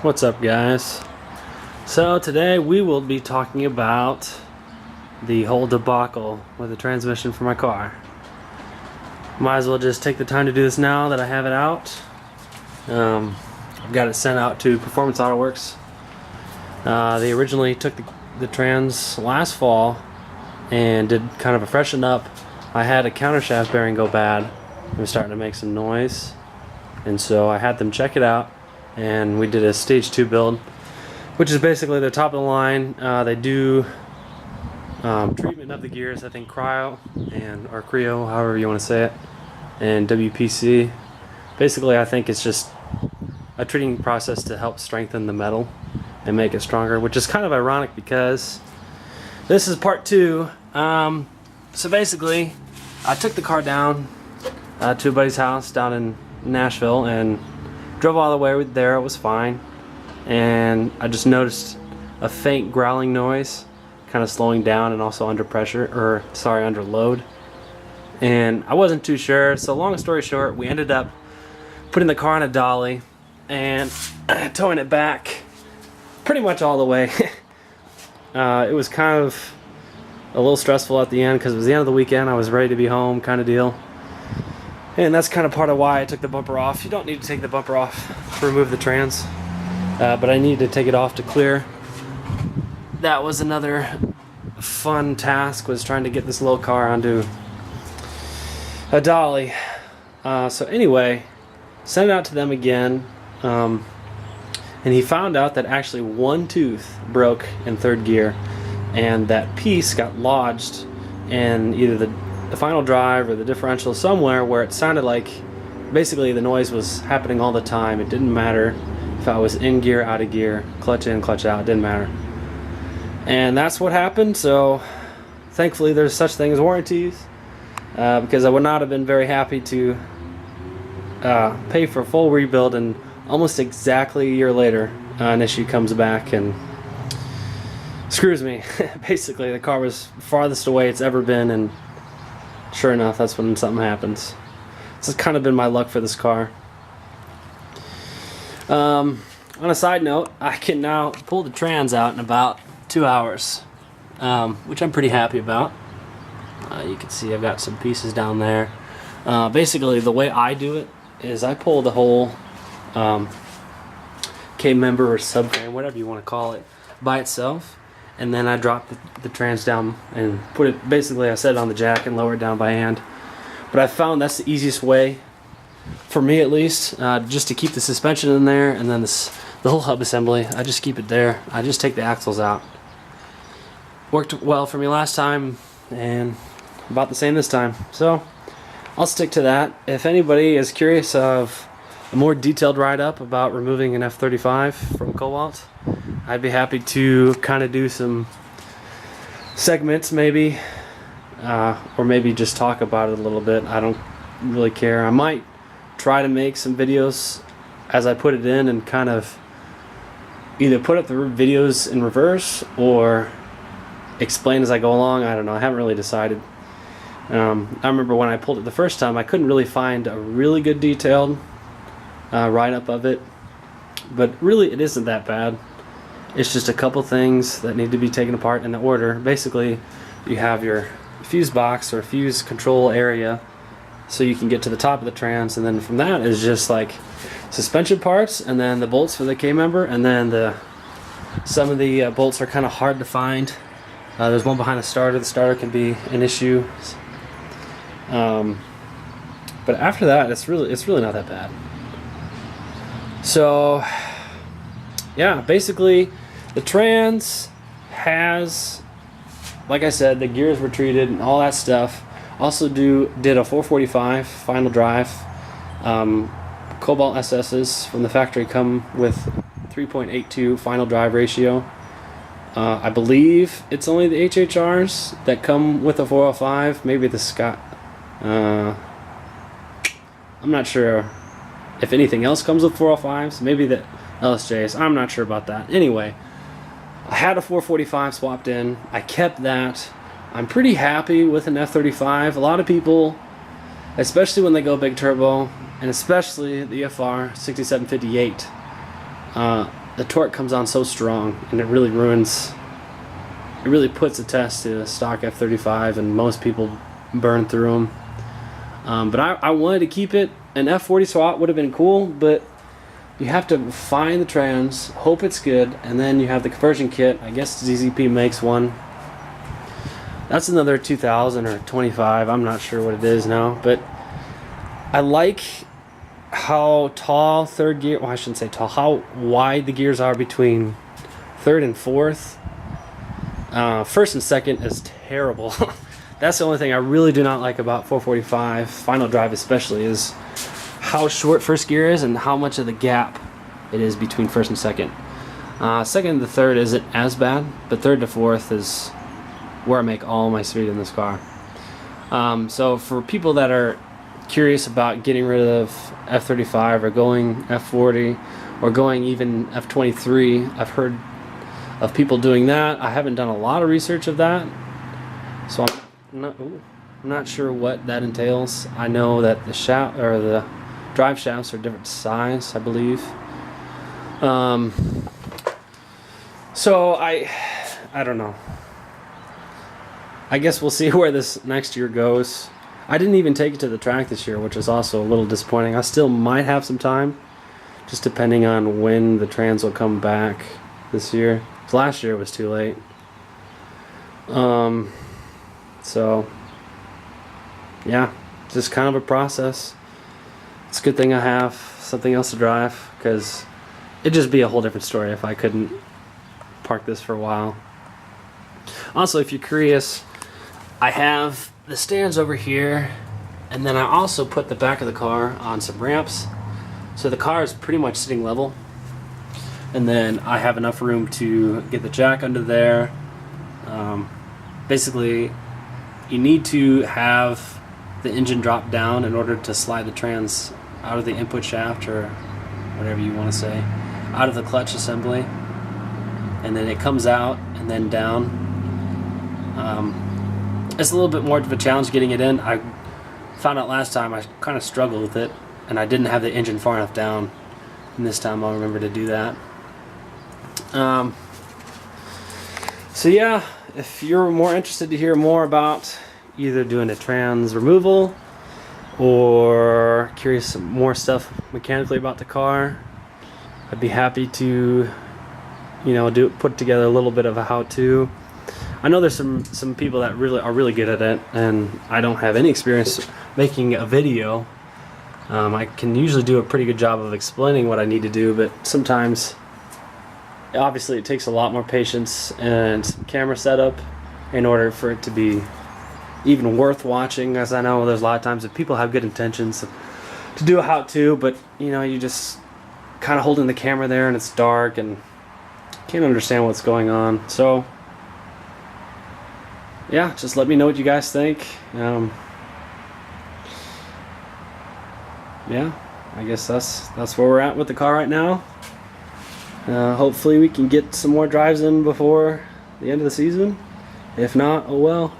What's up, guys? So today we will be talking about the whole debacle with the transmission for my car. Might as well just take the time to do this now that I have it out. I've got it sent out to Performance Auto Works. They originally took the trans last fall and did kind of a freshen up. I had a countershaft bearing go bad. It was starting to make some noise, and so I had them check it out, and we did a stage 2 build, which is basically the top of the line. They do treatment of the gears, I think cryo or cryo, however you want to say it, and WPC. Basically, I think it's just a treating process to help strengthen the metal and make it stronger, which is kind of ironic because this is part 2. So basically, I took the car down to a buddy's house down in Nashville and drove all the way there. It was fine, and I just noticed a faint growling noise, kind of slowing down and also under pressure, or sorry, under load, and I wasn't too sure. So long story short, we ended up putting the car on a dolly and towing it back pretty much all the way. It was kind of a little stressful at the end because it was the end of the weekend. I was ready to be home, kind of deal. And that's kind of part of why I took the bumper off. You don't need to take the bumper off to remove the trans, but I needed to take it off to clear. That was another fun task, was trying to get this little car onto a dolly. So anyway, sent it out to them again, and he found out that actually one tooth broke in third gear, and that piece got lodged in either the final drive or the differential, somewhere where it sounded like basically the noise was happening all the time. It didn't matter if I was in gear, out of gear, clutch in, clutch out, it didn't matter. And that's what happened. So thankfully there's such thing as warranties, because I would not have been very happy to pay for a full rebuild, and almost exactly a year later an issue comes back and screws me. Basically the car was farthest away it's ever been, and sure enough, that's when something happens. This has kind of been my luck for this car. On a side note, I can now pull the trans out in about 2 hours, which I'm pretty happy about. You can see I've got some pieces down there. Basically, the way I do it is I pull the whole K-member or subframe, whatever you want to call it, by itself. And then I drop the trans down and put it, basically I set it on the jack and lower it down by hand. But I found that's the easiest way, for me at least, just to keep the suspension in there, and then the whole hub assembly, I just keep it there. I just take the axles out. Worked well for me last time, and about the same this time. So I'll stick to that. If anybody is curious of a more detailed write-up about removing an F35 from Cobalt, I'd be happy to kind of do some segments maybe, or maybe just talk about it a little bit. I don't really care. I might try to make some videos as I put it in and kind of either put up the videos in reverse or explain as I go along. I don't know. I haven't really decided. I remember when I pulled it the first time, I couldn't really find a really good detailed write-up of it, but really it isn't that bad. It's just a couple things that need to be taken apart in the order. Basically, you have your fuse box or fuse control area, so you can get to the top of the trans, and then from that is just like suspension parts, and then the bolts for the K-member, and then some of the bolts are kind of hard to find. There's one behind the starter. The starter can be an issue. But after that, it's really not that bad. So yeah, basically the trans has, like I said, the gears were treated and all that stuff. Also did a 445 final drive. Cobalt SS's from the factory come with 3.82 final drive ratio. I believe it's only the HHRs that come with a 405. Maybe the Scott. I'm not sure if anything else comes with 405s. Maybe the LSJs. I'm not sure about that. Anyway, I had a 445 swapped in. I kept that. I'm pretty happy with an F35. A lot of people, especially when they go big turbo, and especially the FR 6758, the torque comes on so strong, and it really puts a test to a stock F35, and most people burn through them. But I wanted to keep it. An F40 swap would have been cool, but you have to find the trans, hope it's good, and then you have the conversion kit. I guess ZZP makes one. That's another 2000 or 25. I'm not sure what it is now, but I like how tall third gear, well, I shouldn't say tall, how wide the gears are between third and fourth. First and second is terrible. That's the only thing I really do not like about 445 final drive, especially, is how short first gear is and how much of the gap it is between first and second. Second to third isn't as bad, but third to fourth is where I make all my speed in this car. So for people that are curious about getting rid of F35 or going F40 or going even F23, I've heard of people doing that. I haven't done a lot of research of that, so I'm not sure what that entails. I know that the shaft or the drive shafts are different size, I believe. So I don't know. I guess we'll see where this next year goes. I didn't even take it to the track this year, which is also a little disappointing. I still might have some time, just depending on when the trans will come back this year. 'Cause last year it was too late. So yeah, just kind of a process. It's a good thing I have something else to drive, because it'd just be a whole different story if I couldn't park this for a while. Also, if you're curious, I have the stands over here, and then I also put the back of the car on some ramps, so the car is pretty much sitting level, and then I have enough room to get the jack under there. Basically, you need to have the engine drop down in order to slide the trans out of the input shaft, or whatever you want to say, out of the clutch assembly, and then it comes out and then down. It's a little bit more of a challenge getting it in. I found out last time I kind of struggled with it, and I didn't have the engine far enough down, and this time I'll remember to do that. So yeah, if you're more interested to hear more about either doing a trans removal or curious more stuff mechanically about the car, I'd be happy to, you know, put together a little bit of a how-to. I know there's some people that are really good at it, and I don't have any experience making a video. I can usually do a pretty good job of explaining what I need to do, but sometimes obviously it takes a lot more patience and some camera setup in order for it to be even worth watching, as I know there's a lot of times that people have good intentions to do a how-to, but you know, you just kind of holding the camera there and it's dark and can't understand what's going on. So yeah, just let me know what you guys think. Yeah, I guess that's where we're at with the car right now. Hopefully we can get some more drives in before the end of the season. If not, oh well.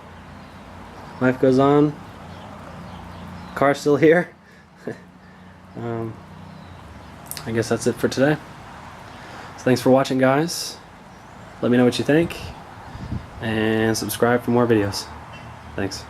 Life goes on. Car's still here. I guess that's it for today. So thanks for watching, guys. Let me know what you think, and subscribe for more videos. Thanks.